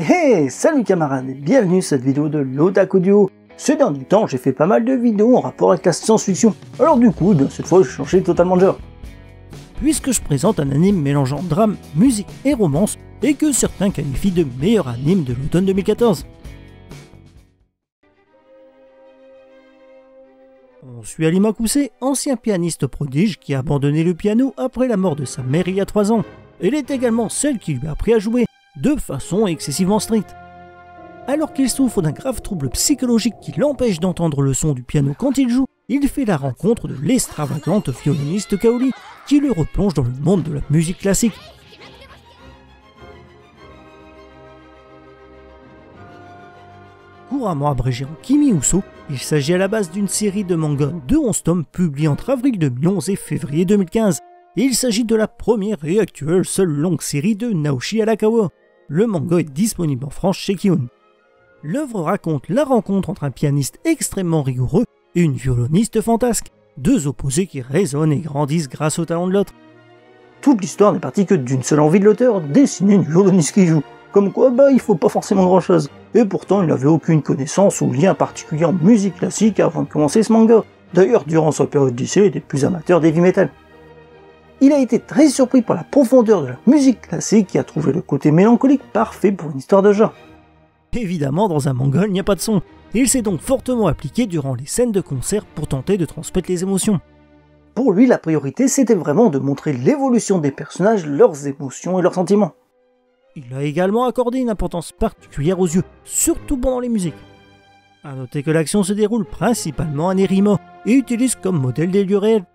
Hey, salut camarades et bienvenue sur cette vidéo de l'Otaku Duo. Ces derniers temps, j'ai fait pas mal de vidéos en rapport avec la science-fiction. Alors du coup, cette fois, j'ai changé totalement de genre. Puisque je présente un anime mélangeant drame, musique et romance, et que certains qualifient de meilleur anime de l'automne 2014. On suit Alima Kusei, ancien pianiste prodige qui a abandonné le piano après la mort de sa mère il y a 3 ans. Elle est également celle qui lui a appris à jouer, de façon excessivement stricte. Alors qu'il souffre d'un grave trouble psychologique qui l'empêche d'entendre le son du piano quand il joue, il fait la rencontre de l'extravagante violoniste Kaori, qui le replonge dans le monde de la musique classique. Couramment abrégé en Kimi Uso, il s'agit à la base d'une série de mangas de 11 tomes publiés entre avril 2011 et février 2015. Et il s'agit de la première et actuelle seule longue série de Naoshi Arakawa. Le manga est disponible en France chez Kiun. L'œuvre raconte la rencontre entre un pianiste extrêmement rigoureux et une violoniste fantasque, deux opposés qui résonnent et grandissent grâce au talent de l'autre. Toute l'histoire n'est partie que d'une seule envie de l'auteur, dessiner une violoniste qui joue. Comme quoi, il faut pas forcément grand chose. Et pourtant, il n'avait aucune connaissance ou lien particulier en musique classique avant de commencer ce manga. D'ailleurs, durant sa période d'essai, il était plus amateur d'heavy metal. Il a été très surpris par la profondeur de la musique classique et a trouvé le côté mélancolique parfait pour une histoire de genre. Évidemment, dans un manga, il n'y a pas de son. Il s'est donc fortement appliqué durant les scènes de concert pour tenter de transmettre les émotions. Pour lui, la priorité, c'était vraiment de montrer l'évolution des personnages, leurs émotions et leurs sentiments. Il a également accordé une importance particulière aux yeux, surtout pendant les musiques. A noter que l'action se déroule principalement à Nerima et utilise comme modèle des lieux réels.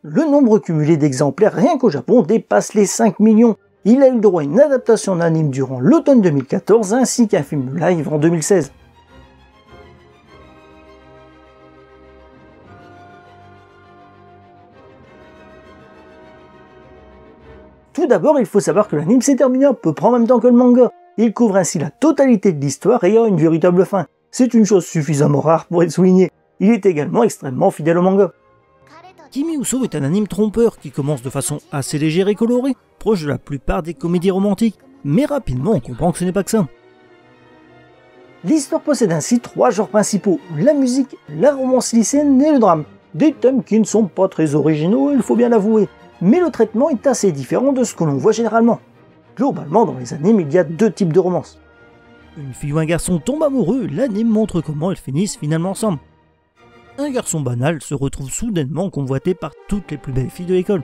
Le nombre cumulé d'exemplaires rien qu'au Japon dépasse les 5 millions. Il a eu le droit à une adaptation en anime durant l'automne 2014 ainsi qu'un film live en 2016. Tout d'abord, il faut savoir que l'anime s'est terminé à peu près en même temps que le manga. Il couvre ainsi la totalité de l'histoire et a une véritable fin. C'est une chose suffisamment rare pour être soulignée. Il est également extrêmement fidèle au manga. Kimi Uso est un anime trompeur qui commence de façon assez légère et colorée, proche de la plupart des comédies romantiques, mais rapidement on comprend que ce n'est pas que ça. L'histoire possède ainsi 3 genres principaux, la musique, la romance lycéenne et le drame. Des thèmes qui ne sont pas très originaux, il faut bien l'avouer, mais le traitement est assez différent de ce que l'on voit généralement. Globalement, dans les animes, il y a 2 types de romances. Une fille ou un garçon tombe amoureux, l'anime montre comment elles finissent finalement ensemble. Un garçon banal se retrouve soudainement convoité par toutes les plus belles filles de l'école.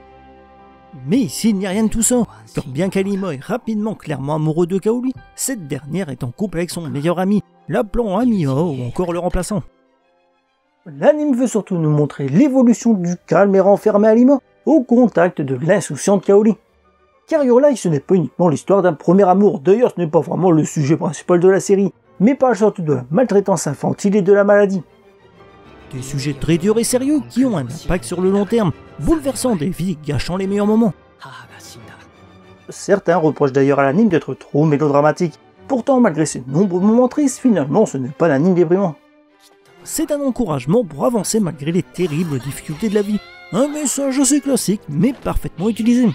Mais ici, il n'y a rien de tout ça, car bien qu'Alima est rapidement clairement amoureux de Kaori, cette dernière est en couple avec son meilleur ami, l'appelant Amiya ou encore le remplaçant. L'anime veut surtout nous montrer l'évolution du calme et renfermé Alima au contact de l'insouciante Kaori. Car Your ce n'est pas uniquement l'histoire d'un premier amour, d'ailleurs ce n'est pas vraiment le sujet principal de la série, mais parle surtout de la maltraitance infantile et de la maladie. Des sujets très durs et sérieux qui ont un impact sur le long terme, bouleversant des vies et gâchant les meilleurs moments. Certains reprochent d'ailleurs à l'anime d'être trop mélodramatique. Pourtant, malgré ces nombreux moments tristes, finalement ce n'est pas l'anime déprimant. C'est un encouragement pour avancer malgré les terribles difficultés de la vie. Un message assez classique, mais parfaitement utilisé.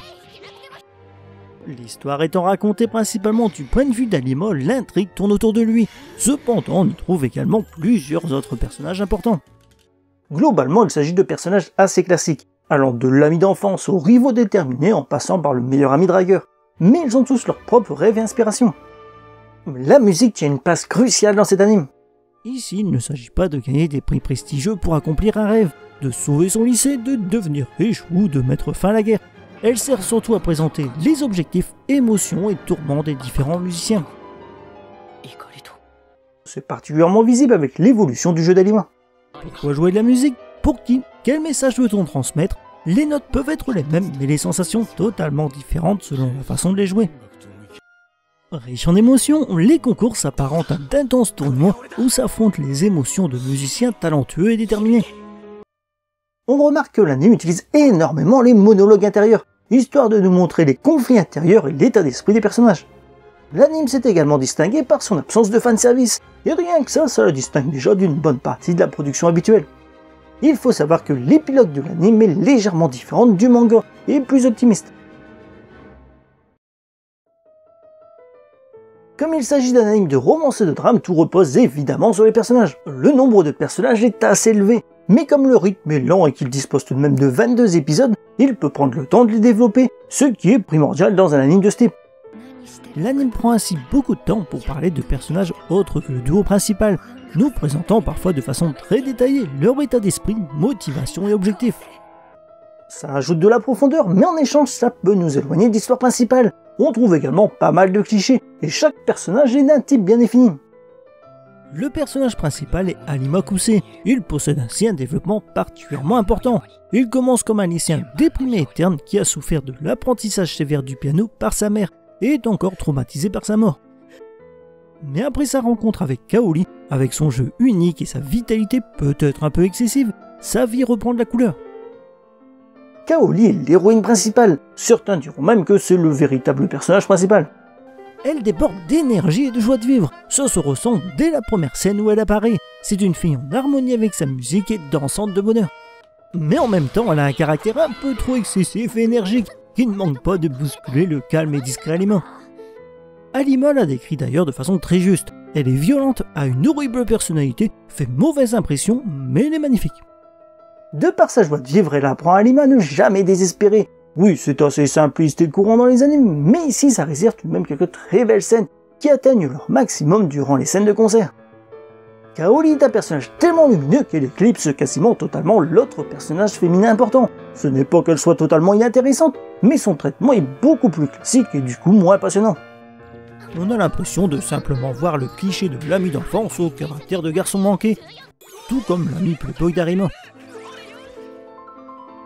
L'histoire étant racontée principalement du point de vue d'Alima, l'intrigue tourne autour de lui. Cependant, on y trouve également plusieurs autres personnages importants. Globalement, il s'agit de personnages assez classiques, allant de l'ami d'enfance aux rivaux déterminés en passant par le meilleur ami dragueur. Mais ils ont tous leurs propres rêves et inspirations. La musique tient une place cruciale dans cet anime. Ici, il ne s'agit pas de gagner des prix prestigieux pour accomplir un rêve, de sauver son lycée, de devenir riche ou de mettre fin à la guerre. Elle sert surtout à présenter les objectifs, émotions et tourments des différents musiciens. C'est particulièrement visible avec l'évolution du jeu d'Alima. Pourquoi jouer de la musique? Pour qui? Quel message veut-on transmettre? Les notes peuvent être les mêmes, mais les sensations totalement différentes selon la façon de les jouer. Riche en émotions, les concours s'apparentent à d'intenses tournois où s'affrontent les émotions de musiciens talentueux et déterminés. On remarque que l'anime utilise énormément les monologues intérieurs, histoire de nous montrer les conflits intérieurs et l'état d'esprit des personnages. L'anime s'est également distingué par son absence de fanservice, et rien que ça le distingue déjà d'une bonne partie de la production habituelle. Il faut savoir que l'épilogue de l'anime est légèrement différente du manga, et plus optimiste. Comme il s'agit d'un anime de romance et de drame, tout repose évidemment sur les personnages. Le nombre de personnages est assez élevé, mais comme le rythme est lent et qu'il dispose tout de même de 22 épisodes, il peut prendre le temps de les développer, ce qui est primordial dans un anime de ce type. L'anime prend ainsi beaucoup de temps pour parler de personnages autres que le duo principal, nous présentant parfois de façon très détaillée leur état d'esprit, motivation et objectifs. Ça ajoute de la profondeur, mais en échange ça peut nous éloigner de l'histoire principale. On trouve également pas mal de clichés, et chaque personnage est d'un type bien défini. Le personnage principal est Alima Kusei. Il possède ainsi un développement particulièrement important. Il commence comme un lycéen déprimé et terne qui a souffert de l'apprentissage sévère du piano par sa mère et est encore traumatisé par sa mort. Mais après sa rencontre avec Kaori, avec son jeu unique et sa vitalité peut-être un peu excessive, sa vie reprend de la couleur. Kaori est l'héroïne principale, certains diront même que c'est le véritable personnage principal. Elle déborde d'énergie et de joie de vivre, ça se ressent dès la première scène où elle apparaît. C'est une fille en harmonie avec sa musique et dansante de bonheur. Mais en même temps, elle a un caractère un peu trop excessif et énergique, qui ne manque pas de bousculer le calme et discret Alima. Alima la décrit d'ailleurs de façon très juste. Elle est violente, a une horrible personnalité, fait mauvaise impression, mais elle est magnifique. De par sa joie de vivre, elle apprend à Alima à ne jamais désespérer. Oui, c'est assez simpliste et courant dans les animes, mais ici ça réserve tout de même quelques très belles scènes qui atteignent leur maximum durant les scènes de concert. Kaori est un personnage tellement lumineux qu'elle éclipse quasiment totalement l'autre personnage féminin important. Ce n'est pas qu'elle soit totalement inintéressante, mais son traitement est beaucoup plus classique et du coup moins passionnant. On a l'impression de simplement voir le cliché de l'ami d'enfance au caractère de garçon manqué, tout comme l'ami playboy d'Arima.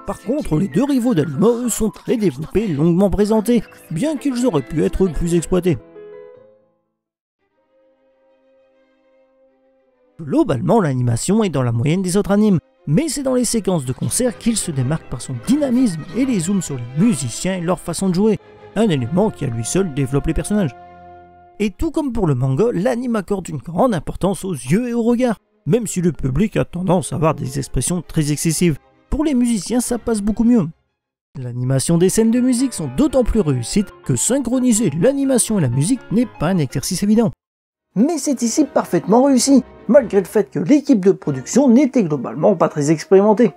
Par contre, les deux rivaux d'Alima, eux, sont très développés, longuement présentés, bien qu'ils auraient pu être plus exploités. Globalement, l'animation est dans la moyenne des autres animes, mais c'est dans les séquences de concert qu'il se démarque par son dynamisme et les zooms sur les musiciens et leur façon de jouer, un élément qui à lui seul développe les personnages. Et tout comme pour le manga, l'anime accorde une grande importance aux yeux et au regard, même si le public a tendance à avoir des expressions très excessives. Pour les musiciens, ça passe beaucoup mieux. L'animation des scènes de musique sont d'autant plus réussites que synchroniser l'animation et la musique n'est pas un exercice évident. Mais c'est ici parfaitement réussi, malgré le fait que l'équipe de production n'était globalement pas très expérimentée.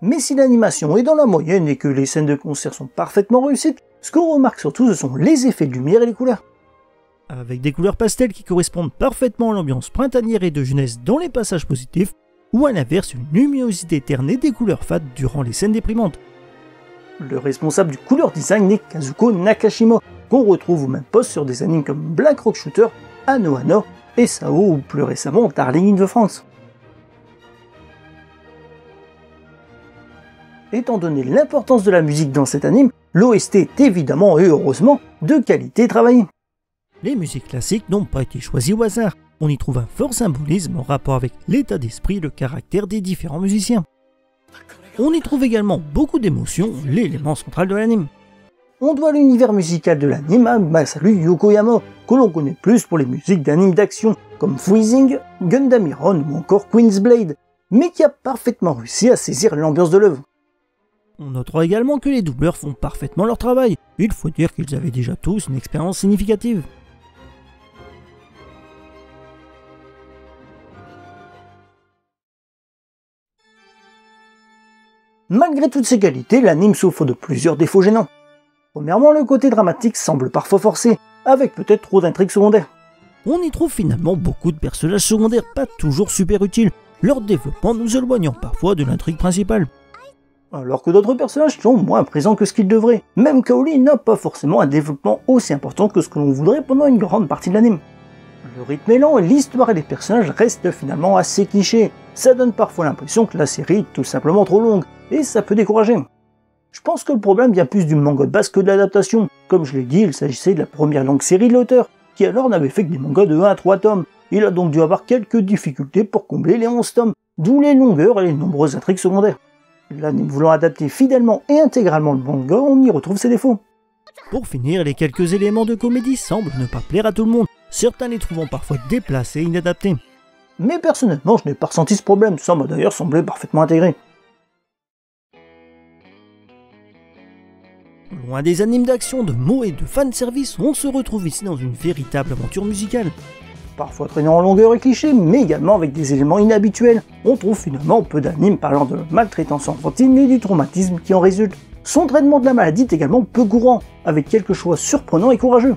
Mais si l'animation est dans la moyenne et que les scènes de concert sont parfaitement réussites, ce qu'on remarque surtout ce sont les effets de lumière et les couleurs. Avec des couleurs pastel qui correspondent parfaitement à l'ambiance printanière et de jeunesse dans les passages positifs, ou à l'inverse une luminosité terne et des couleurs fades durant les scènes déprimantes. Le responsable du couleur design est Kazuko Nakashima, qu'on retrouve au même poste sur des animes comme Black Rock Shooter, Anohana et Sao ou plus récemment Darling in the France. Étant donné l'importance de la musique dans cet anime, l'OST est évidemment et heureusement de qualité travaillée. Les musiques classiques n'ont pas été choisies au hasard, on y trouve un fort symbolisme en rapport avec l'état d'esprit et le caractère des différents musiciens. On y trouve également beaucoup d'émotions, l'élément central de l'anime. On doit l'univers musical de l'anime à Masaru Yokoyama, que l'on connaît plus pour les musiques d'animes d'action comme Freezing, Gundam Iron ou encore Queen's Blade, mais qui a parfaitement réussi à saisir l'ambiance de l'œuvre. On notera également que les doubleurs font parfaitement leur travail, il faut dire qu'ils avaient déjà tous une expérience significative. Malgré toutes ces qualités, l'anime souffre de plusieurs défauts gênants. Premièrement, le côté dramatique semble parfois forcé, avec peut-être trop d'intrigues secondaires. On y trouve finalement beaucoup de personnages secondaires pas toujours super utiles, leur développement nous éloignant parfois de l'intrigue principale. Alors que d'autres personnages sont moins présents que ce qu'ils devraient. Même Kaori n'a pas forcément un développement aussi important que ce que l'on voudrait pendant une grande partie de l'anime. Le rythme est lent et l'histoire et les personnages restent finalement assez clichés. Ça donne parfois l'impression que la série est tout simplement trop longue, et ça peut décourager. Je pense que le problème vient plus du manga de base que de l'adaptation. Comme je l'ai dit, il s'agissait de la première longue série de l'auteur, qui alors n'avait fait que des mangas de 1 à 3 tomes. Il a donc dû avoir quelques difficultés pour combler les 11 tomes, d'où les longueurs et les nombreuses intrigues secondaires. L'anime voulant adapter fidèlement et intégralement le manga, on y retrouve ses défauts. Pour finir, les quelques éléments de comédie semblent ne pas plaire à tout le monde, certains les trouvant parfois déplacés et inadaptés. Mais personnellement, je n'ai pas ressenti ce problème, ça m'a d'ailleurs semblé parfaitement intégré. Loin des animes d'action, de mots et de fanservice, on se retrouve ici dans une véritable aventure musicale. Parfois traînant en longueur et cliché, mais également avec des éléments inhabituels. On trouve finalement peu d'animes parlant de maltraitance enfantine et du traumatisme qui en résulte. Son traitement de la maladie est également peu courant, avec quelques choix surprenants et courageux.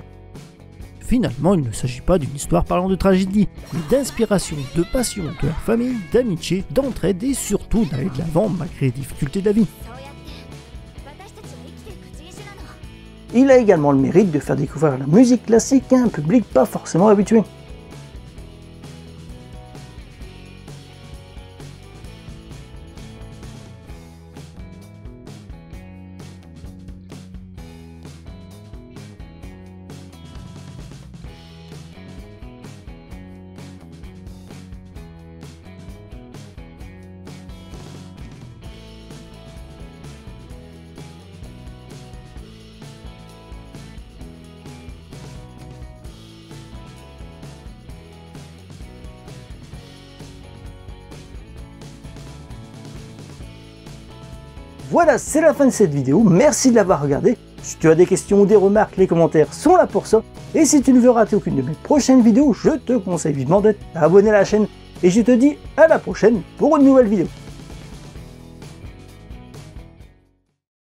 Finalement, il ne s'agit pas d'une histoire parlant de tragédie, mais d'inspiration, de passion, de la famille, d'amitié, d'entraide et surtout d'aller de l'avant malgré les difficultés de la vie. Il a également le mérite de faire découvrir la musique classique à un public pas forcément habitué. Voilà, c'est la fin de cette vidéo, merci de l'avoir regardé. Si tu as des questions ou des remarques, les commentaires sont là pour ça. Et si tu ne veux rater aucune de mes prochaines vidéos, je te conseille vivement d'être abonné à la chaine. Et je te dis à la prochaine pour une nouvelle vidéo.